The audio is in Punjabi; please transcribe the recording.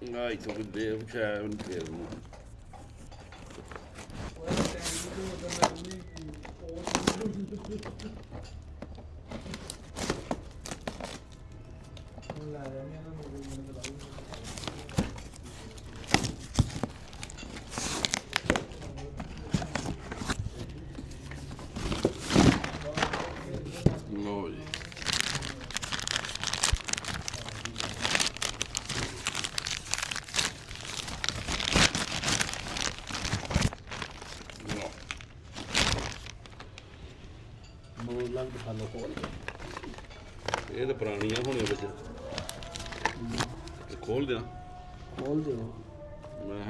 Ai, tô com Deus, já não quero. ਲਓ ਜੀ ਬੋਲਾਂ ਦਿਖਾ ਲਓ ਖੋਲ ਕੇ। ਇਹ ਤਾਂ ਪੁਰਾਣੀਆਂ ਹੋਣੀਆਂ ਵਿੱਚ ਖੋਲ ਦਿਆਂ ਖੋਲ ਦਿਓ। ਮੈਂ